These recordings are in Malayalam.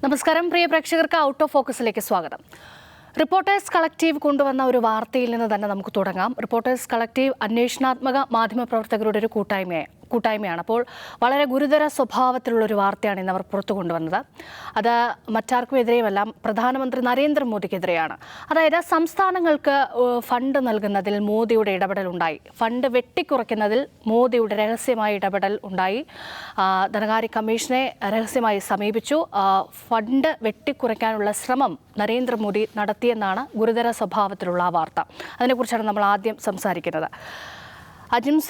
നമസ്കാരം പ്രിയ പ്രേക്ഷകർക്ക് ഔട്ട് ഓഫ് ഫോക്കസിലേക്ക് സ്വാഗതം. റിപ്പോർട്ടേഴ്സ് കളക്റ്റീവ് കൊണ്ടുവന്ന ഒരു വാർത്തയിൽ നിന്ന് തന്നെ നമുക്ക് തുടങ്ങാം. റിപ്പോർട്ടേഴ്സ് കളക്റ്റീവ് അന്വേഷണാത്മക മാധ്യമപ്രവർത്തകരുടെ ഒരു കൂട്ടായ്മയാണ്. അപ്പോൾ വളരെ ഗുരുതര സ്വഭാവത്തിലുള്ള ഒരു വാർത്തയാണ് ഇന്ന് അവർ പുറത്തു കൊണ്ടുവന്നത്. അത് മറ്റാർക്കും എതിരെയുമല്ല, പ്രധാനമന്ത്രി നരേന്ദ്രമോദിക്കെതിരെയാണ്. അതായത് സംസ്ഥാനങ്ങൾക്ക് ഫണ്ട് നൽകുന്നതിൽ മോദിയുടെ ഇടപെടൽ ഉണ്ടായി, ഫണ്ട് വെട്ടിക്കുറയ്ക്കുന്നതിൽ മോദിയുടെ രഹസ്യമായ ഇടപെടൽ ഉണ്ടായി. ധനകാര്യ കമ്മീഷനെ രഹസ്യമായി സമീപിച്ചു. ഫണ്ട് വെട്ടിക്കുറയ്ക്കാനുള്ള ശ്രമം നരേന്ദ്രമോദി നടത്തിയെന്നാണ് ഗുരുതര സ്വഭാവത്തിലുള്ള ആ വാർത്ത. അതിനെക്കുറിച്ചാണ് നമ്മൾ ആദ്യം സംസാരിക്കുന്നത്. അജിംസ്,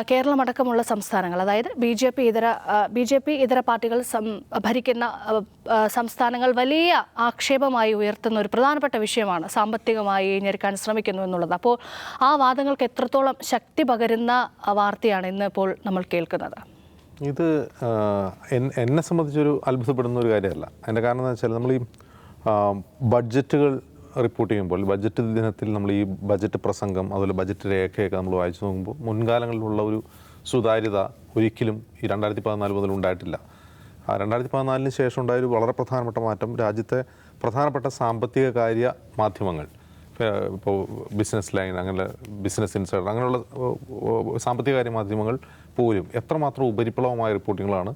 കേരളമടക്കമുള്ള സംസ്ഥാനങ്ങൾ, അതായത് ബി ജെ പി ഇതര പാർട്ടികൾ ഭരിക്കുന്ന സംസ്ഥാനങ്ങൾ വലിയ ആക്ഷേപമായി ഉയർത്തുന്ന ഒരു പ്രധാനപ്പെട്ട വിഷയമാണ് സാമ്പത്തികമായി ഞെരുക്കാൻ ശ്രമിക്കുന്നു എന്നുള്ളത്. അപ്പോൾ ആ വാദങ്ങൾക്ക് എത്രത്തോളം ശക്തി പകരുന്ന വാർത്തയാണ് ഇന്ന് ഇപ്പോൾ നമ്മൾ കേൾക്കുന്നത്? ഇത് എന്നെ സംബന്ധിച്ചൊരു അത്ഭുതപ്പെടുന്ന ഒരു കാര്യമല്ല. അതിൻ്റെ കാരണം എന്ന് വെച്ചാൽ നമ്മൾ ഈ ബഡ്ജറ്റുകൾ റിപ്പോർട്ട് ചെയ്യുമ്പോൾ, ബഡ്ജറ്റ് ദിനത്തിൽ നമ്മൾ ഈ ബഡ്ജറ്റ് പ്രസംഗം അതുപോലെ ബഡ്ജറ്റ് രേഖയൊക്കെ നമ്മൾ വായിച്ചു നോക്കുമ്പോൾ മുൻകാലങ്ങളിലുള്ള ഒരു സുതാര്യത ഒരിക്കലും ഈ 2014 മുതൽ ഉണ്ടായിട്ടില്ല. 2014 ശേഷം ഉണ്ടായൊരു വളരെ പ്രധാനപ്പെട്ട മാറ്റം, രാജ്യത്തെ പ്രധാനപ്പെട്ട സാമ്പത്തിക കാര്യ മാധ്യമങ്ങൾ, ഇപ്പോൾ ബിസിനസ് ലൈൻ, അങ്ങനെ ബിസിനസ് ഇൻസൈഡർ, അങ്ങനെയുള്ള സാമ്പത്തിക കാര്യ മാധ്യമങ്ങൾ പോലും എത്രമാത്രം ഉപരിപ്ലവമായ റിപ്പോർട്ടിങ്ങുകളാണ്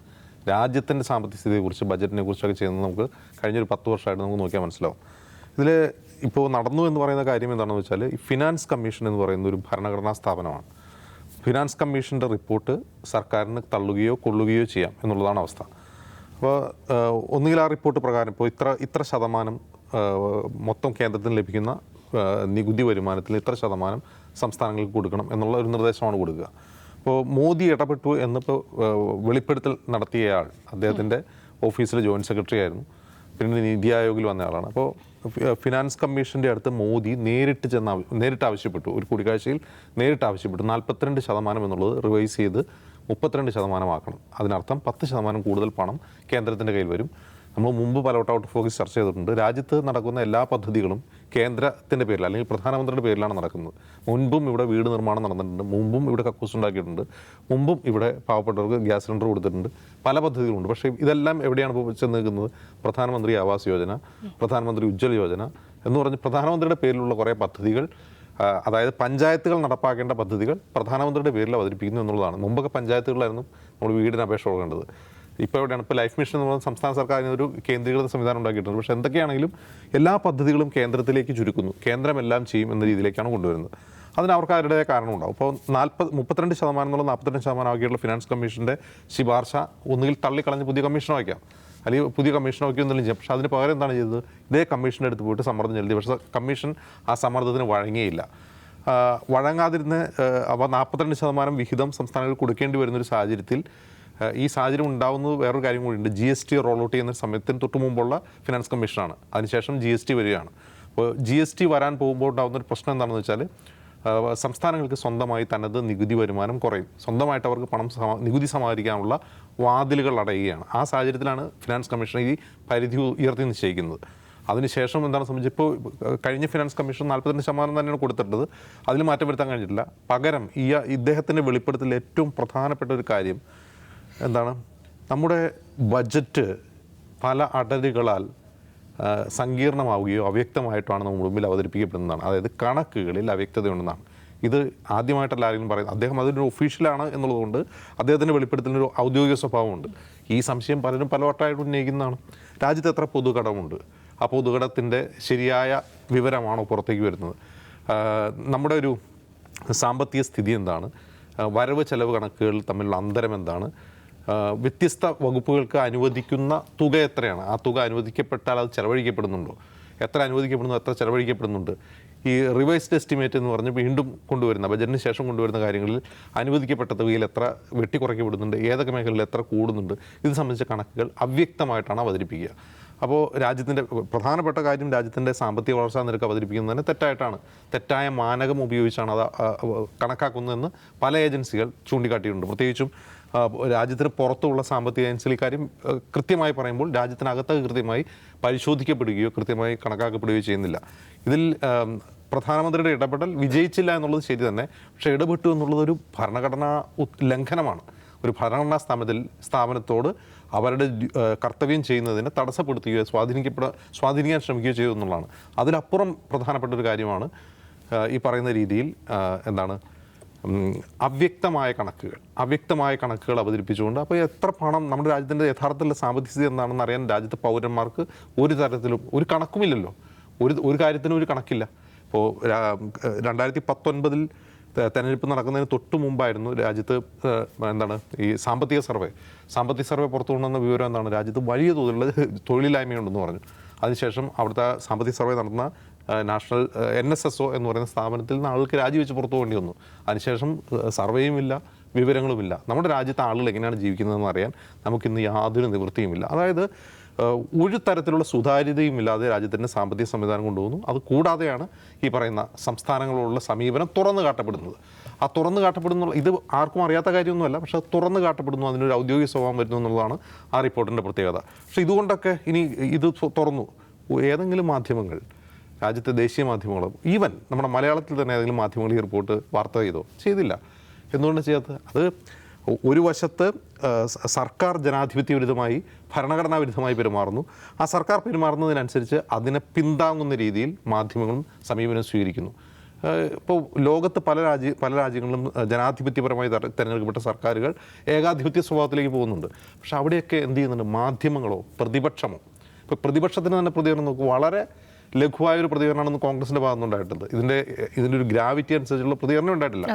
രാജ്യത്തിൻ്റെ സാമ്പത്തിക സ്ഥിതിയെക്കുറിച്ച്, ബഡ്ജറ്റിനെ കുറിച്ചൊക്കെ ചെയ്യുന്നത് നമുക്ക് കഴിഞ്ഞൊരു 10 വർഷമായിട്ട് നമുക്ക് നോക്കിയാൽ മനസ്സിലാവും. ഇതിൽ ഇപ്പോൾ നടന്നു എന്ന് പറയുന്ന കാര്യം എന്താണെന്ന് വെച്ചാൽ, ഈ ഫിനാൻസ് കമ്മീഷൻ എന്ന് പറയുന്ന ഒരു ഭരണഘടനാ സ്ഥാപനമാണ്. ഫിനാൻസ് കമ്മീഷൻ്റെ റിപ്പോർട്ട് സർക്കാരിന് തള്ളുകയോ കൊള്ളുകയോ ചെയ്യാം എന്നുള്ളതാണ് അവസ്ഥ. അപ്പോൾ ഒന്നുകിൽ ആ റിപ്പോർട്ട് പ്രകാരം ഇപ്പോൾ ഇത്ര ശതമാനം മൊത്തം കേന്ദ്രത്തിന് ലഭിക്കുന്ന നികുതി വരുമാനത്തിൽ ഇത്ര ശതമാനം സംസ്ഥാനങ്ങൾക്ക് കൊടുക്കണം എന്നുള്ള ഒരു നിർദ്ദേശമാണ് കൊടുക്കുക. അപ്പോൾ മോദി ഇടപെട്ടു എന്നിപ്പോൾ വെളിപ്പെടുത്തൽ നടത്തിയയാൾ അദ്ദേഹത്തിൻ്റെ ഓഫീസിലെ ജോയിൻറ്റ് സെക്രട്ടറി ആയിരുന്നു, പിന്നെ നീതി ആയോഗിൽ വന്ന ആളാണ്. അപ്പോൾ ഫിനാൻസ് കമ്മീഷൻ്റെ അടുത്ത് മോദി നേരിട്ട് ആവശ്യപ്പെട്ടു, ഒരു കൂടിക്കാഴ്ചയിൽ നേരിട്ട് ആവശ്യപ്പെട്ടു 42% എന്നുള്ളത് റിവൈസ് ചെയ്ത് 32% ആക്കണം. അതിനർത്ഥം 10% കൂടുതൽ പണം കേന്ദ്രത്തിൻ്റെ കയ്യിൽ വരും. നമ്മൾ മുമ്പ് പലവട്ടം ഔട്ട് ഓഫ് ഫോക്കസ് ചർച്ച ചെയ്തിട്ടുണ്ട്. രാജ്യത്ത് നടക്കുന്ന എല്ലാ പദ്ധതികളും കേന്ദ്രത്തിൻ്റെ പേരിൽ അല്ലെങ്കിൽ പ്രധാനമന്ത്രിയുടെ പേരിലാണ് നടക്കുന്നത്. മുൻപും ഇവിടെ വീട് നിർമ്മാണം നടന്നിട്ടുണ്ട്, മുമ്പും ഇവിടെ കക്കൂസ് ഉണ്ടാക്കിയിട്ടുണ്ട്, മുമ്പും ഇവിടെ പാവപ്പെട്ടവർക്ക് ഗ്യാസ് സിലിണ്ടർ കൊടുത്തിട്ടുണ്ട്, പല പദ്ധതികളുണ്ട്. പക്ഷേ ഇതെല്ലാം എവിടെയാണ് ഇപ്പോൾ ചെന്ന് നിൽക്കുന്നത്? പ്രധാനമന്ത്രി ആവാസ് യോജന, പ്രധാനമന്ത്രി ഉജ്ജ്വൽ യോജന എന്ന് പറഞ്ഞ് പ്രധാനമന്ത്രിയുടെ പേരിലുള്ള കുറേ പദ്ധതികൾ, അതായത് പഞ്ചായത്തുകൾ നടപ്പാക്കേണ്ട പദ്ധതികൾ പ്രധാനമന്ത്രിയുടെ പേരിൽ അവതരിപ്പിക്കുന്നു എന്നുള്ളതാണ്. മുമ്പൊക്കെ പഞ്ചായത്തുകളായിരുന്നു നമ്മൾ വീടിന് അപേക്ഷ കൊടുക്കേണ്ടത്. ഇപ്പോൾ എവിടെയാണ്? ഇപ്പോൾ ലൈഫ് മിഷൻ എന്ന് പറയുന്ന സംസ്ഥാന സർക്കാർ ഒരു കേന്ദ്രീകൃത സംവിധാനം ഉണ്ടാക്കിയിട്ടുണ്ട്. പക്ഷേ എന്തൊക്കെയാണെങ്കിലും എല്ലാ പദ്ധതികളും കേന്ദ്രത്തിലേക്ക് ചുരുക്കുന്നു, കേന്ദ്രം എല്ലാം ചെയ്യും എന്ന രീതിയിലേക്കാണ് കൊണ്ടുവരുന്നത്. അതിന് അവർക്ക് അവരുടേതായ കാരണമുണ്ടാവും. അപ്പോൾ 32% എന്നുള്ള 42% ആക്കിയുള്ള ഫിനാൻസ് കമ്മീഷൻ്റെ ശുപാർശ ഒന്നുകിൽ തള്ളിക്കളഞ്ഞ് പുതിയ കമ്മീഷൻ വയ്ക്കാം, അല്ലെങ്കിൽ പുതിയ കമ്മീഷൻ വയ്ക്കുമെന്നല്ല ചെയ്യാം. പക്ഷേ അതിന് പകരം എന്താണ് ചെയ്തത്? ഇതേ കമ്മീഷൻ്റെ അടുത്ത് പോയിട്ട് സമ്മർദ്ദം ചെലുത്തി. പക്ഷേ കമ്മീഷൻ ആ സമ്മർദ്ദത്തിന് വഴങ്ങിയില്ല. വഴങ്ങാതിരുന്ന് അവ 42% വിഹിതം സംസ്ഥാനങ്ങൾ കൊടുക്കേണ്ടി വരുന്നൊരു സാഹചര്യത്തിൽ, ഈ സാഹചര്യം ഉണ്ടാകുന്നത് വേറൊരു കാര്യം കൂടിയുണ്ട്. GST റോൾ ഔട്ട് ചെയ്യുന്ന സമയത്തിന് തൊട്ട് മുമ്പുള്ള ഫിനാൻസ് കമ്മീഷനാണ്, അതിനുശേഷം GST വരികയാണ്. അപ്പോൾ GST വരാൻ പോകുമ്പോൾ ഉണ്ടാകുന്നൊരു പ്രശ്നം എന്താണെന്ന് വെച്ചാൽ, സംസ്ഥാനങ്ങൾക്ക് സ്വന്തമായി തനത് നികുതി വരുമാനം കുറയും, സ്വന്തമായിട്ട് അവർക്ക് നികുതി സമാഹരിക്കാനുള്ള വാതിലുകൾ അടയുകയാണ്. ആ സാഹചര്യത്തിലാണ് ഫിനാൻസ് കമ്മീഷൻ ഈ പരിധി ഉയർത്തി നിശ്ചയിക്കുന്നത്. അതിനുശേഷം എന്താണ് സംബന്ധിച്ച്, ഇപ്പോൾ കഴിഞ്ഞ ഫിനാൻസ് കമ്മീഷൻ 42% തന്നെയാണ് കൊടുത്തിട്ടത്, അതിൽ മാറ്റം വരുത്താൻ കഴിഞ്ഞിട്ടില്ല. പകരം ഇദ്ദേഹത്തിൻ്റെ വെളിപ്പെടുത്തൽ ഏറ്റവും പ്രധാനപ്പെട്ട ഒരു കാര്യം എന്താണ്? നമ്മുടെ ബഡ്ജറ്റ് പല അടരുകളാൽ സങ്കീർണമാവുകയോ അവ്യക്തമായിട്ടാണ് നമ്മുടെ മുമ്പിൽ അവതരിപ്പിക്കപ്പെടുന്നതാണ്. അതായത് കണക്കുകളിൽ അവ്യക്തതയുണ്ടെന്നാണ്. ഇത് ആദ്യമായിട്ടല്ല ആരെങ്കിലും പറയുന്നത്. അദ്ദേഹം അതിൻ്റെ ഒഫീഷ്യലാണ് എന്നുള്ളതുകൊണ്ട് അദ്ദേഹത്തിൻ്റെ വെളിപ്പെടുത്തലിനൊരു ഔദ്യോഗിക സ്വഭാവമുണ്ട്. ഈ സംശയം പലരും പലവട്ടമായിട്ട് ഉന്നയിക്കുന്നതാണ്. രാജ്യത്ത് എത്ര പൊതുകടമുണ്ട്? ആ പൊതുകടത്തിൻ്റെ ശരിയായ വിവരമാണോ പുറത്തേക്ക് വരുന്നത്? നമ്മുടെ ഒരു സാമ്പത്തിക സ്ഥിതി എന്താണ്? വരവ് ചെലവ് കണക്കുകൾ തമ്മിലുള്ള അന്തരം എന്താണ്? വ്യത്യസ്ത വകുപ്പുകൾക്ക് അനുവദിക്കുന്ന തുക എത്രയാണ്? ആ തുക അനുവദിക്കപ്പെട്ടാൽ അത് ചെലവഴിക്കപ്പെടുന്നുണ്ടോ? എത്ര അനുവദിക്കപ്പെടുന്നു, എത്ര ചെലവഴിക്കപ്പെടുന്നുണ്ട്? ഈ റിവൈസ്ഡ് എസ്റ്റിമേറ്റ് എന്ന് പറഞ്ഞ് വീണ്ടും കൊണ്ടുവരുന്ന, ബജറ്റിന് ശേഷം കൊണ്ടുവരുന്ന കാര്യങ്ങളിൽ അനുവദിക്കപ്പെട്ട തുകയിൽ എത്ര വെട്ടിക്കുറയ്ക്കപ്പെടുന്നുണ്ട്, ഏതൊക്കെ മേഖലയിൽ എത്ര കൂടുന്നുണ്ട്, ഇത് സംബന്ധിച്ച കണക്കുകൾ അവ്യക്തമായിട്ടാണ് അവതരിപ്പിക്കുക. അപ്പോൾ രാജ്യത്തിൻ്റെ പ്രധാനപ്പെട്ട കാര്യം, രാജ്യത്തിൻ്റെ സാമ്പത്തിക വളർച്ചാ നിരക്ക് അവതരിപ്പിക്കുന്നതിന് തെറ്റായ മാനകം ഉപയോഗിച്ചാണ് അത് കണക്കാക്കുന്നതെന്ന് പല ഏജൻസികൾ ചൂണ്ടിക്കാട്ടിയിട്ടുണ്ട്. പ്രത്യേകിച്ചും രാജ്യത്തിന് പുറത്തുള്ള സാമ്പത്തിക ഏജൻസികൾ ഇക്കാര്യം കൃത്യമായി പറയുമ്പോൾ രാജ്യത്തിനകത്ത് കൃത്യമായി പരിശോധിക്കപ്പെടുകയോ കൃത്യമായി കണക്കാക്കപ്പെടുകയോ ചെയ്യുന്നില്ല. ഇതിൽ പ്രധാനമന്ത്രിയുടെ ഇടപെടൽ വിജയിച്ചില്ല എന്നുള്ളത് ശരി തന്നെ. പക്ഷേ ഇടപെട്ടു എന്നുള്ളതൊരു ഭരണഘടനാ ലംഘനമാണ്. ഒരു ഭരണഘടനാ സ്ഥാപനത്തോട് അവരുടെ കർത്തവ്യം ചെയ്യുന്നതിനെ തടസ്സപ്പെടുത്തുകയോ സ്വാധീനിക്കാൻ ശ്രമിക്കുകയോ ചെയ്തു എന്നുള്ളതാണ്. അതിലപ്പുറം പ്രധാനപ്പെട്ട ഒരു കാര്യമാണ് ഈ പറയുന്ന രീതിയിൽ അവ്യക്തമായ കണക്കുകൾ അവതരിപ്പിച്ചുകൊണ്ട്, അപ്പോൾ എത്ര പണം നമ്മുടെ രാജ്യത്തിൻ്റെ യഥാർത്ഥത്തിലുള്ള സാമ്പത്തിക സ്ഥിതി എന്താണെന്ന് അറിയാൻ രാജ്യത്തെ പൗരന്മാർക്ക് ഒരു തരത്തിലും ഒരു കണക്കുമില്ലല്ലോ. ഒരു കാര്യത്തിനും ഒരു കണക്കില്ല. ഇപ്പോൾ 2019 തെരഞ്ഞെടുപ്പ് നടക്കുന്നതിന് തൊട്ട് മുമ്പായിരുന്നു രാജ്യത്ത് ഈ സാമ്പത്തിക സർവേ പുറത്തു കൊണ്ടുവന്ന വിവരം രാജ്യത്ത് വലിയ തോതിലുള്ള തൊഴിലില്ലായ്മയുണ്ടെന്ന് പറഞ്ഞു. അതിനുശേഷം അവിടുത്തെ സാമ്പത്തിക സർവേ നടന്ന നാഷണൽ NSSO എന്ന് പറയുന്ന സ്ഥാപനത്തിൽ നിന്ന് ആളുകൾക്ക് രാജിവെച്ച് പുറത്തു പോകേണ്ടി വന്നു. അതിനുശേഷം സർവേയുമില്ല, വിവരങ്ങളുമില്ല. നമ്മുടെ രാജ്യത്തെ ആളുകൾ എങ്ങനെയാണ് ജീവിക്കുന്നതെന്ന് അറിയാൻ നമുക്കിന്ന് യാതൊരു നിവൃത്തിയുമില്ല. അതായത് ഒരു തരത്തിലുള്ള സുതാര്യതയും ഇല്ലാതെ രാജ്യത്തിൻ്റെ സാമ്പത്തിക സംവിധാനം കൊണ്ടുപോകുന്നു. അത് കൂടാതെയാണ് ഈ പറയുന്ന സംസ്ഥാനങ്ങളോടുള്ള സമീപനം തുറന്നു കാട്ടപ്പെടുന്നത്. ആ തുറന്നു കാട്ടപ്പെടുന്ന ഇത് ആർക്കും അറിയാത്ത കാര്യമൊന്നുമല്ല, പക്ഷെ അത് തുറന്നു കാട്ടപ്പെടുന്നു, അതിനൊരു ഔദ്യോഗിക സ്വഭാവം വരുന്നു എന്നുള്ളതാണ് ആ റിപ്പോർട്ടിൻ്റെ പ്രത്യേകത. പക്ഷേ ഇതുകൊണ്ടൊക്കെ ഇനി ഇത് തുറന്നു ഏതെങ്കിലും മാധ്യമങ്ങൾ, രാജ്യത്തെ ദേശീയ മാധ്യമങ്ങളും, ഈവൻ നമ്മുടെ മലയാളത്തിൽ തന്നെ ഏതെങ്കിലും മാധ്യമങ്ങൾ ഈ റിപ്പോർട്ട് വാർത്ത ചെയ്തില്ല. എന്തുകൊണ്ട് ചെയ്യാത്തത്? അത് ഒരു വശത്ത് സർക്കാർ ജനാധിപത്യ വിരുദ്ധമായി, ഭരണഘടനാ വിരുദ്ധമായി പെരുമാറുന്നു. ആ സർക്കാർ പെരുമാറുന്നതിനനുസരിച്ച് അതിനെ പിന്താങ്ങുന്ന രീതിയിൽ മാധ്യമങ്ങളും സമീപനം സ്വീകരിക്കുന്നു. ഇപ്പോൾ ലോകത്ത് പല രാജ്യങ്ങളിലും ജനാധിപത്യപരമായി തിരഞ്ഞെടുക്കപ്പെട്ട സർക്കാരുകൾ ഏകാധിപത്യ സ്വഭാവത്തിലേക്ക് പോകുന്നുണ്ട്. പക്ഷെ അവിടെയൊക്കെ എന്ത് ചെയ്യുന്നുണ്ട്? മാധ്യമങ്ങളോ പ്രതിപക്ഷമോ, ഇപ്പോൾ പ്രതിപക്ഷത്തിന് തന്നെ പ്രതികരണം നോക്കൂ, വളരെ ലഘുവായൊരു പ്രതികരണമാണെന്ന് കോൺഗ്രസിൻ്റെ ഭാഗത്തുനിന്നുണ്ടായിട്ടത്. ഇതിൻ്റെ ഒരു ഗ്രാവിറ്റി അനുസരിച്ചുള്ള പ്രതികരണം ഉണ്ടായിട്ടില്ല.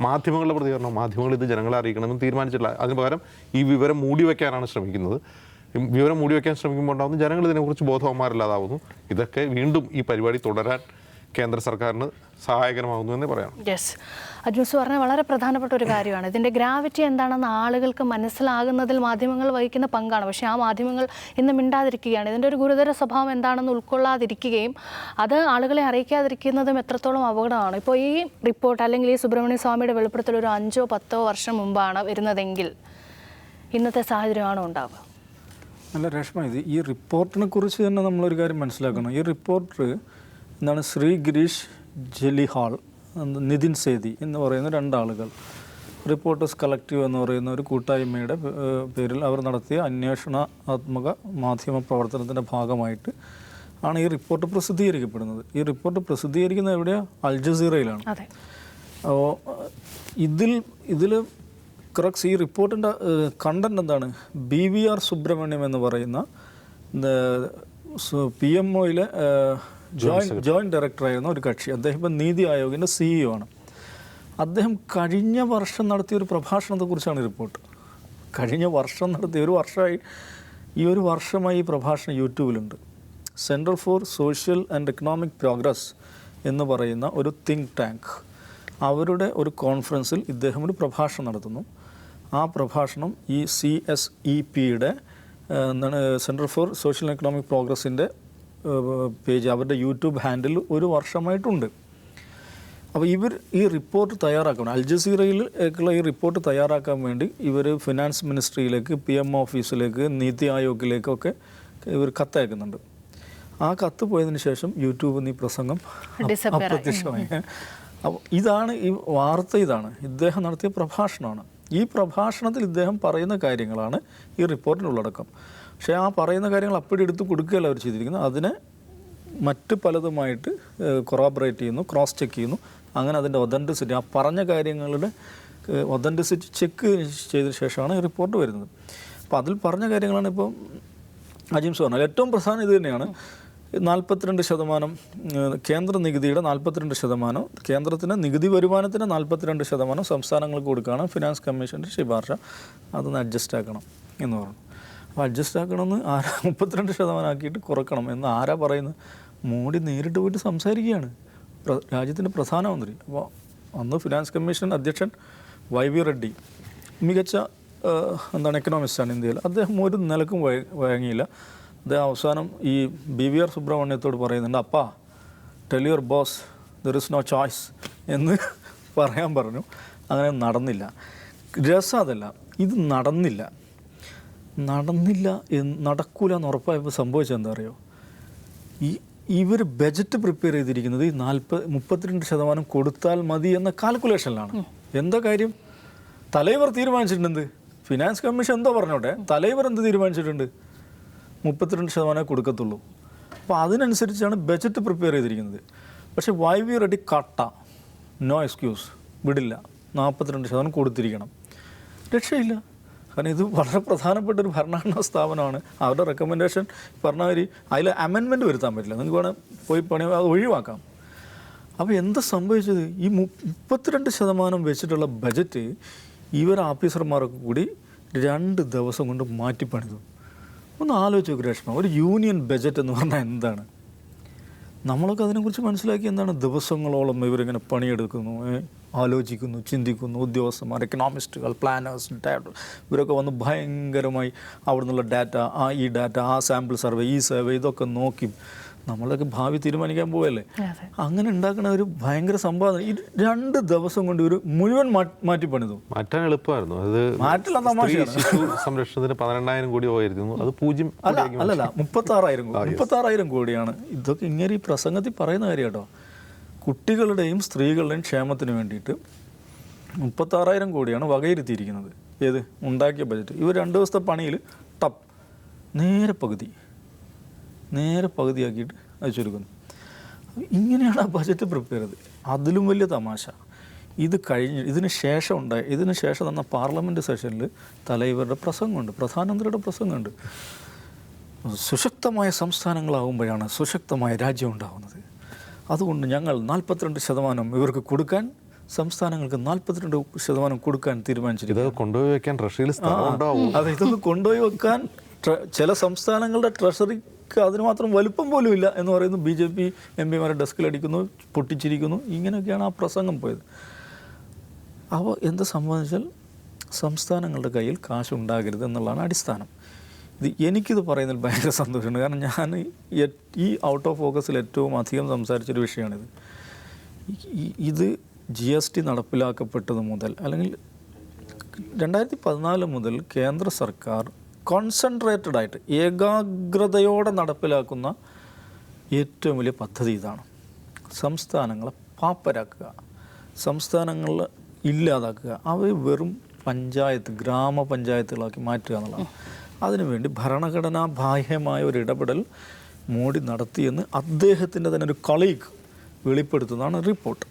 മാധ്യമങ്ങളുടെ മാധ്യമങ്ങൾ ഇത് ജനങ്ങളെ അറിയിക്കണമെന്ന് തീരുമാനിച്ചിട്ടില്ല. അതിന് പകരം ഈ വിവരം മൂടി വയ്ക്കാനാണ് ശ്രമിക്കുന്നത്. വിവരം മൂടി വയ്ക്കാൻ ശ്രമിക്കുമ്പോൾ ഉണ്ടാകുന്നു ജനങ്ങൾ ഇതിനെക്കുറിച്ച് ബോധവാന്മാരില്ലാതാവുന്നു. ഇതൊക്കെ വീണ്ടും ഈ പരിപാടി തുടരാൻ കേന്ദ്ര സർക്കാരിന് സഹായകരമാകുന്നു എന്നേ പറയാം. യെസ്, അജ്മൂസ് പറഞ്ഞ വളരെ പ്രധാനപ്പെട്ട ഒരു കാര്യമാണ്. ഇതിൻ്റെ ഗ്രാവിറ്റി എന്താണെന്ന് ആളുകൾക്ക് മനസ്സിലാകുന്നതിൽ മാധ്യമങ്ങൾ വഹിക്കുന്ന പങ്കാണ്. പക്ഷേ ആ മാധ്യമങ്ങൾ ഇന്ന് മിണ്ടാതിരിക്കുകയാണ്. ഇതിൻ്റെ ഒരു ഗുരുതര സ്വഭാവം എന്താണെന്ന് ഉൾക്കൊള്ളാതിരിക്കുകയും അത് ആളുകളെ അറിയിക്കാതിരിക്കുന്നതും എത്രത്തോളം അപകടമാണ്. ഇപ്പോൾ ഈ റിപ്പോർട്ട് അല്ലെങ്കിൽ ഈ സുബ്രഹ്മണ്യ സ്വാമിയുടെ വെളിപ്പെടുത്തൽ ഒരു 5-10 വർഷം മുമ്പാണ് വരുന്നതെങ്കിൽ ഇന്നത്തെ സാഹചര്യമാണോ ഉണ്ടാവുക? അല്ല രേഷ്മ, ഈ റിപ്പോർട്ടിനെ കുറിച്ച് തന്നെ നമ്മളൊരു കാര്യം മനസ്സിലാക്കണം. ഈ റിപ്പോർട്ടർ ശ്രീ ഗിരീഷ് ജലിഹാൾ, നിതിൻ സേതി എന്ന് പറയുന്ന 2 ആളുകൾ റിപ്പോർട്ടേഴ്സ് കളക്റ്റീവ് എന്ന് പറയുന്ന ഒരു കൂട്ടായ്മയുടെ പേരിൽ അവർ നടത്തിയ അന്വേഷണാത്മക മാധ്യമ പ്രവർത്തനത്തിൻ്റെ ഭാഗമായിട്ട് ആണ് ഈ റിപ്പോർട്ട് പ്രസിദ്ധീകരിക്കപ്പെടുന്നത്. ഈ റിപ്പോർട്ട് പ്രസിദ്ധീകരിക്കുന്നത് എവിടെയാണ്? അൽ ജസീറയിലാണ്. അപ്പോൾ ഇതിൽ ക്രക്സ്, ഈ റിപ്പോർട്ടിൻ്റെ കണ്ടന്റ് എന്താണ്? BVR സുബ്രഹ്മണ്യം എന്ന് പറയുന്ന PMOയിലെ ജോയിൻറ്റ് ഡയറക്ടറായിരുന്ന ഒരു കക്ഷി. അദ്ദേഹം ഇപ്പം നീതി ആയോഗിൻ്റെ CEO ആണ്. അദ്ദേഹം കഴിഞ്ഞ വർഷം നടത്തിയ ഒരു പ്രഭാഷണത്തെക്കുറിച്ചാണ് റിപ്പോർട്ട്. കഴിഞ്ഞ വർഷം നടത്തിയ, ഒരു വർഷമായി ഈ പ്രഭാഷണം യൂട്യൂബിലുണ്ട്. Centre for social and economic progress എന്ന് പറയുന്ന ഒരു തിങ്ക് ടാങ്ക്, അവരുടെ ഒരു കോൺഫറൻസിൽ ഇദ്ദേഹം ഒരു പ്രഭാഷണം നടത്തുന്നു. ആ പ്രഭാഷണം ഈ CSEPയുടെ centre for social and economic പ്രോഗ്രസിൻ്റെ പേജ്, അവരുടെ യൂട്യൂബ് ഹാൻഡിൽ ഒരു വർഷമായിട്ടുണ്ട്. അപ്പോൾ ഇവർ ഈ റിപ്പോർട്ട് തയ്യാറാക്കണം, അൽ ജസീറയിലേക്കുള്ള ഈ റിപ്പോർട്ട് തയ്യാറാക്കാൻ വേണ്ടി ഇവർ ഫിനാൻസ് മിനിസ്ട്രിയിലേക്ക്, PMO ഓഫീസിലേക്ക്, നീതി ആയോഗിലേക്കൊക്കെ ഇവർ കത്തയക്കുന്നുണ്ട്. ആ കത്ത് പോയതിന് ശേഷം യൂട്യൂബിൽ ഈ പ്രസംഗം അപ്രത്യക്ഷമായി. അപ്പോൾ ഇതാണ് ഈ വാർത്ത, ഇതാണ് ഇദ്ദേഹം നടത്തിയ പ്രഭാഷണമാണ്. ഈ പ്രഭാഷണത്തിൽ ഇദ്ദേഹം പറയുന്ന കാര്യങ്ങളാണ് ഈ റിപ്പോർട്ടിൻ്റെ ഉള്ളടക്കം. പക്ഷേ ആ പറയുന്ന കാര്യങ്ങൾ അപ്പടി എടുത്ത് കൊടുക്കുകയല്ല അവർ ചെയ്തിരിക്കുന്നത്. അതിനെ മറ്റ് പലതുമായിട്ട് കൊറാബറേറ്റ് ചെയ്യുന്നു, ക്രോസ് ചെക്ക് ചെയ്യുന്നു. അങ്ങനെ അതിൻ്റെ ഒതൻറ്റിസിറ്റി, ആ പറഞ്ഞ കാര്യങ്ങളുടെ ഒതൻറ്റിസിറ്റി ചെക്ക് ചെയ്ത ശേഷമാണ് ഈ റിപ്പോർട്ട് വരുന്നത്. അപ്പോൾ അതിൽ പറഞ്ഞ കാര്യങ്ങളാണ് ഇപ്പോൾ അജിംസ് പറഞ്ഞത്. ഏറ്റവും പ്രധാനം ഇത് തന്നെയാണ്. 42% കേന്ദ്ര നികുതിയുടെ 42%, കേന്ദ്രത്തിന് നികുതി വരുമാനത്തിന് 42% സംസ്ഥാനങ്ങൾക്ക് കൊടുക്കുകയാണ് ഫിനാൻസ് കമ്മീഷൻ്റെ ശുപാർശ. അതൊന്ന് അഡ്ജസ്റ്റ് ആക്കണം എന്ന് പറഞ്ഞു. അപ്പോൾ അഡ്ജസ്റ്റ് ആക്കണമെന്ന് 32% ആക്കിയിട്ട് കുറക്കണം എന്ന് ആരാ പറയുന്നത്? മോഡി നേരിട്ട് പോയിട്ട് സംസാരിക്കുകയാണ്, രാജ്യത്തിൻ്റെ പ്രധാനമന്ത്രി. അപ്പോൾ അന്ന് ഫിനാൻസ് കമ്മീഷൻ അധ്യക്ഷൻ YV റെഡ്ഡി മികച്ച എക്കണോമിസ്റ്റാണ് ഇന്ത്യയിൽ. അദ്ദേഹം ഒരു നിലക്കും വഴങ്ങിയില്ല. അദ്ദേഹം അവസാനം ഈ BVR സുബ്രഹ്മണ്യത്തോട് പറയുന്നുണ്ട്, അപ്പാ tell your boss there is no choice എന്ന് പറയാൻ പറഞ്ഞു. അങ്ങനെ നടന്നില്ല. രസം അതല്ല, ഇത് നടന്നില്ല നടക്കൂല എന്ന് ഉറപ്പായപ്പോൾ സംഭവിച്ചത് എന്താ അറിയോ? ഇവർ ബജറ്റ് പ്രിപ്പയർ ചെയ്തിരിക്കുന്നത് ഈ 32% കൊടുത്താൽ മതി എന്ന കാൽക്കുലേഷനിലാണ്. എന്താ കാര്യം? തലൈവർ തീരുമാനിച്ചിട്ടുണ്ട് ഫിനാൻസ് കമ്മീഷൻ എന്തോ പറഞ്ഞോട്ടെ, തലൈവർ എന്ത് തീരുമാനിച്ചിട്ടുണ്ട്? 32% കൊടുക്കത്തുള്ളൂ. അപ്പോൾ അതിനനുസരിച്ചാണ് ബജറ്റ് പ്രിപ്പയർ ചെയ്തിരിക്കുന്നത്. പക്ഷേ വൈ വി റെഡി കട്ട, നോ എക്സ്ക്യൂസ്, വിടില്ല, 42% കൊടുത്തിരിക്കണം. രക്ഷയില്ല. കാരണം ഇത് വളരെ പ്രധാനപ്പെട്ട ഒരു ഭരണഘടനാ സ്ഥാപനമാണ്. അവരുടെ റെക്കമെൻഡേഷൻ പറഞ്ഞ മാതിരി അതിൽ അമെൻമെൻറ്റ് വരുത്താൻ പറ്റില്ല. നിങ്ങൾക്ക് വേണം പോയി പണി അത് ഒഴിവാക്കാം. അപ്പോൾ എന്താ സംഭവിച്ചത്? ഈ 32% വെച്ചിട്ടുള്ള ബജറ്റ് ഇവർ ഓഫീസർമാരൊക്കെ കൂടി 2 ദിവസം കൊണ്ട് മാറ്റിപ്പണിതു. ഒന്ന് ആലോചിച്ച് നോക്ക് രക്ഷണം, ഒരു യൂണിയൻ ബജറ്റ് എന്ന് പറഞ്ഞാൽ എന്താണ്? നമ്മളൊക്കെ അതിനെക്കുറിച്ച് മനസ്സിലാക്കി എന്താണ്? ദിവസങ്ങളോളം ഇവരിങ്ങനെ പണിയെടുക്കുന്നു, ആലോചിക്കുന്നു, ചിന്തിക്കുന്നു. ഉദ്യോഗസ്ഥന്മാർ, എക്കണോമിസ്റ്റുകൾ, പ്ലാനേഴ്സ്, ഇവരൊക്കെ വന്ന് ഭയങ്കരമായി അവിടെ നിന്നുള്ള ഡാറ്റ, ഈ ഡാറ്റ, ആ സാമ്പിൾ സർവേ, ഈ സർവേ, ഇതൊക്കെ നോക്കി നമ്മളൊക്കെ ഭാവി തീരുമാനിക്കാൻ പോവല്ലേ. അങ്ങനെ ഉണ്ടാക്കുന്ന ഒരു ഭയങ്കര സംഭവം. ഈ 2 ദിവസം കൊണ്ട് ഒരു മുഴുവൻ മാറ്റിപ്പണിതു. മാറ്റാൻ എളുപ്പമായിരുന്നു. അത് മാറ്റില്ല, തമാശയാണ്. സംരക്ഷണത്തിന് 12,000 കോടി പോയിരുന്നു. അത് 0 അല്ലല്ല 36,000 കോടിയാണ്. ഇതൊക്കെ ഇങ്ങനെ ഈ പ്രസംഗത്തിൽ പറയുന്ന കാര്യം കേട്ടോ. കുട്ടികളുടെയും സ്ത്രീകളുടെയും ക്ഷേമത്തിന് വേണ്ടിയിട്ട് 36,000 കോടിയാണ് വകയിരുത്തിയിരിക്കുന്നത്. ഏത് ഉണ്ടാക്കിയ ബജറ്റ്. ഇവർ 2 ദിവസത്തെ പണിയിൽ നേരെ പകുതിയാക്കിയിട്ട് അത് ചുരുക്കുന്നു. ഇങ്ങനെയാണ് ആ ബജറ്റ് പ്രിപ്പയർ ചെയ്തത്. അതിലും വലിയ തമാശ ഇത് കഴിഞ്ഞ് ഇതിന് ശേഷം തന്ന പാർലമെൻറ്റ് സെഷനിൽ തലൈവരുടെ പ്രസംഗമുണ്ട്, പ്രധാനമന്ത്രിയുടെ പ്രസംഗമുണ്ട്. സുശക്തമായ സംസ്ഥാനങ്ങളാകുമ്പോഴാണ് സുശക്തമായ രാജ്യം ഉണ്ടാകുന്നത്. അതുകൊണ്ട് ഞങ്ങൾ 42% ഇവർക്ക് കൊടുക്കാൻ, സംസ്ഥാനങ്ങൾക്ക് 42% കൊടുക്കാൻ തീരുമാനിച്ചിരിക്കുന്നു. ഇത് കൊണ്ടുപോയി വെക്കാൻ ട്രഷറിയിൽ സ്ഥലം ഉണ്ടാവും. അതെ, ഇതൊക്കെ കൊണ്ടുപോയി വെക്കാൻ ചില സംസ്ഥാനങ്ങളുടെ ട്രഷറിക്ക് അതിന് മാത്രം വലുപ്പം പോലും ഇല്ല എന്ന് പറയുന്നു. BJP MPമാരെ ഡെസ്കിലടിക്കുന്നു, പൊട്ടിച്ചിരിക്കുന്നു. ഇങ്ങനെയൊക്കെയാണ് ആ പ്രസംഗം പോയത്. അപ്പോൾ എന്താ സംബന്ധിച്ചാൽ സംസ്ഥാനങ്ങളുടെ കയ്യിൽ കാശുണ്ടാകരുത് എന്നുള്ളതാണ് അടിസ്ഥാനം. എനിക്കിത് പറയുന്നതിൽ ഭയങ്കര സന്തോഷമുണ്ട്. കാരണം ഞാൻ ഈ ഔട്ട് ഓഫ് ഫോക്കസിൽ ഏറ്റവും അധികം സംസാരിച്ചൊരു വിഷയമാണിത്. ഇത് GST നടപ്പിലാക്കപ്പെട്ടത് മുതൽ, അല്ലെങ്കിൽ 2014 മുതൽ കേന്ദ്ര സർക്കാർ കോൺസെൻട്രേറ്റഡ് ആയിട്ട് ഏകാഗ്രതയോടെ നടപ്പിലാക്കുന്ന ഏറ്റവും വലിയ പദ്ധതി ഇതാണ്. സംസ്ഥാനങ്ങളെ പാപ്പരാക്കുക, സംസ്ഥാനങ്ങൾ ഇല്ലാതാക്കുക, അവർ വെറും ഗ്രാമപഞ്ചായത്തുകളാക്കി മാറ്റുക എന്നുള്ളതാണ്. അതിനുവേണ്ടി ഭരണഘടനാ ബാഹ്യമായ ഒരു ഇടപെടൽ മോഡി നടത്തിയെന്ന് അദ്ദേഹത്തിൻ്റെ തന്നെ ഒരു കൊളീഗ് വെളിപ്പെടുത്തുന്നതാണ് റിപ്പോർട്ട്.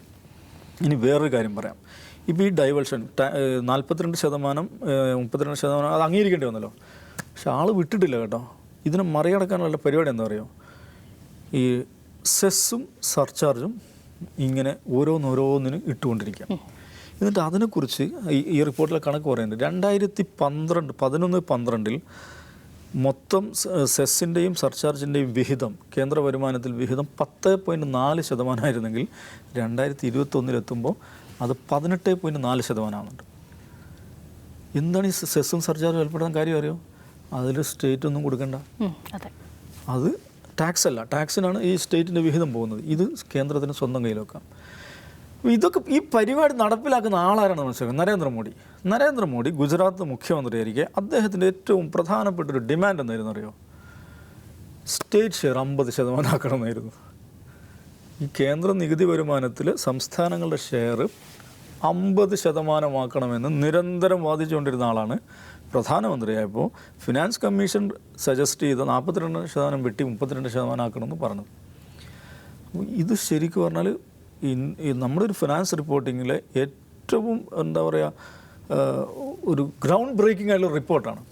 ഇനി വേറൊരു കാര്യം പറയാം. ഇപ്പോൾ ഈ ഡൈവേർഷൻ 42%, 32% അത് അംഗീകരിക്കേണ്ടി വന്നല്ലോ. പക്ഷെ ആൾ വിട്ടിട്ടില്ല കേട്ടോ. ഇതിനെ മറികടക്കാനുള്ള പരിപാടി എന്താ പറയുക, ഈ സെസ്സും സർചാർജും ഇങ്ങനെ ഓരോന്നിനും ഇട്ടുകൊണ്ടിരിക്കുക. എന്നിട്ട് അതിനെക്കുറിച്ച് ഈ റിപ്പോർട്ടിലെ കണക്ക് പറയുന്നുണ്ട്. 2011-12 മൊത്തം സെസ്സിൻ്റെയും സർചാർജിൻ്റെയും വിഹിതം, കേന്ദ്ര വരുമാനത്തിൽ വിഹിതം 10.4% ആയിരുന്നെങ്കിൽ 2021 അത് 18.4% ആവുന്നുണ്ട്. എന്താണ് ഈ സെസ്സും സർചാർജും ഏർപ്പെടുന്ന കാര്യം അറിയോ? അതിൽ സ്റ്റേറ്റ് ഒന്നും കൊടുക്കണ്ട. അത് ടാക്സ് അല്ല, ടാക്സിനാണ് ഈ സ്റ്റേറ്റിൻ്റെ വിഹിതം പോകുന്നത്. ഇത് കേന്ദ്രത്തിന് സ്വന്തം കയ്യിൽ വെക്കാം. ഇതൊക്കെ ഈ പരിപാടി നടപ്പിലാക്കുന്ന ആളാരാണ് മനസ്സിലാക്കുന്നത്? നരേന്ദ്രമോദി ഗുജറാത്ത് മുഖ്യമന്ത്രിയായിരിക്കെ അദ്ദേഹത്തിൻ്റെ ഏറ്റവും പ്രധാനപ്പെട്ടൊരു ഡിമാൻഡ് എന്തായിരുന്നു അറിയോ? State share 50% ആക്കണമെന്നായിരുന്നു. ഈ കേന്ദ്ര നികുതി വരുമാനത്തിൽ സംസ്ഥാനങ്ങളുടെ ഷെയർ 50% ആക്കണമെന്ന് നിരന്തരം വാദിച്ചുകൊണ്ടിരുന്ന ആളാണ്. പ്രധാനമന്ത്രിയായപ്പോൾ ഫിനാൻസ് കമ്മീഷൻ സജസ്റ്റ് ചെയ്ത 42% വെട്ടി 32% ആക്കണമെന്ന് പറഞ്ഞത്. ഇത് ശരിക്കും പറഞ്ഞാൽ നമ്മുടെ ഒരു ഫിനാൻസ് റിപ്പോർട്ടിങ്ങിലെ ഏറ്റവും എന്താ പറയുക ഒരു ഗ്രൗണ്ട് ബ്രേക്കിംഗ് ആയിട്ടുള്ള റിപ്പോർട്ടാണ്.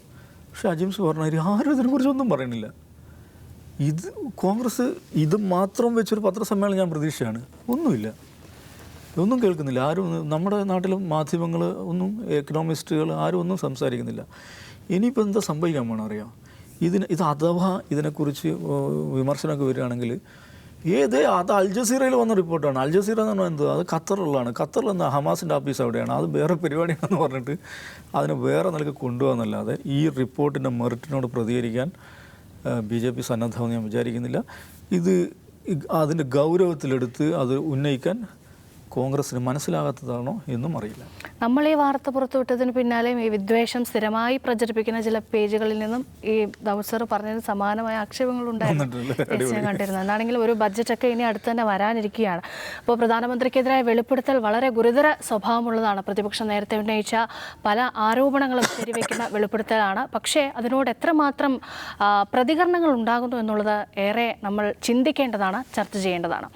പക്ഷേ അജിംസ് പറഞ്ഞാൽ ആരും ഇതിനെക്കുറിച്ചൊന്നും പറയുന്നില്ല. ഇത് കോൺഗ്രസ് ഇത് മാത്രം വെച്ചൊരു പത്രസമ്മേളനം ഞാൻ പ്രതീക്ഷയാണ്. ഒന്നുമില്ല, ഒന്നും കേൾക്കുന്നില്ല ആരും. നമ്മുടെ നാട്ടിലും മാധ്യമങ്ങൾ ഒന്നും, എക്കണോമിസ്റ്റുകൾ ആരും ഒന്നും സംസാരിക്കുന്നില്ല. ഇനിയിപ്പോൾ എന്താ സംഭവിക്കാൻ വേണം അറിയാം? ഇത് അഥവാ ഇതിനെക്കുറിച്ച് വിമർശനമൊക്കെ വരികയാണെങ്കിൽ അത് അൽ ജസീറയിൽ വന്ന റിപ്പോർട്ടാണ്. അൽ ജസീറ എന്ന് പറഞ്ഞാൽ എന്ത്? അത് ഖത്തറിലാണ്. ഖത്തറിൽ എന്താ ഹമാസിൻ്റെ ഓഫീസ് അവിടെയാണ്. അത് വേറെ പരിപാടിയാണെന്ന് പറഞ്ഞിട്ട് അതിനെ വേറെ നിലയ്ക്ക് കൊണ്ടുപോകാന്നല്ലാതെ ഈ റിപ്പോർട്ടിൻ്റെ മെറിറ്റിനോട് പ്രതികരിക്കാൻ BJP സന്നദ്ധമെന്ന് ഞാൻ വിചാരിക്കുന്നില്ല. ഇത് അതിൻ്റെ ഗൗരവത്തിലെടുത്ത് അത് ഉന്നയിക്കാൻ കോൺഗ്രസ്സിന് മനസ്സിലാകാത്തതാണോ എന്നും അറിയില്ല. നമ്മൾ ഈ വാർത്ത പുറത്തുവിട്ടതിന് പിന്നാലെയും ഈ വിദ്വേഷം സ്ഥിരമായി പ്രചരിപ്പിക്കുന്ന ചില പേജുകളിൽ നിന്നും ഈ ദൗസർ പറഞ്ഞതിന് സമാനമായ ആക്ഷേപങ്ങളുണ്ടായിരുന്നു ഞാൻ കണ്ടിരുന്നത്. എന്താണെങ്കിലും ഒരു ബഡ്ജറ്റൊക്കെ ഇനി അടുത്ത് തന്നെ വരാനിരിക്കുകയാണ്. അപ്പോൾ പ്രധാനമന്ത്രിക്കെതിരായ വെളിപ്പെടുത്തൽ വളരെ ഗുരുതര സ്വഭാവമുള്ളതാണ്. പ്രതിപക്ഷം നേരത്തെ ഉന്നയിച്ച പല ആരോപണങ്ങളും ശരിവെക്കുന്ന വെളിപ്പെടുത്തലാണ്. പക്ഷേ അതിനോട് എത്രമാത്രം പ്രതികരണങ്ങൾ ഉണ്ടാകുന്നു എന്നുള്ളത് ഏറെ നമ്മൾ ചിന്തിക്കേണ്ടതാണ്, ചർച്ച ചെയ്യേണ്ടതാണ്.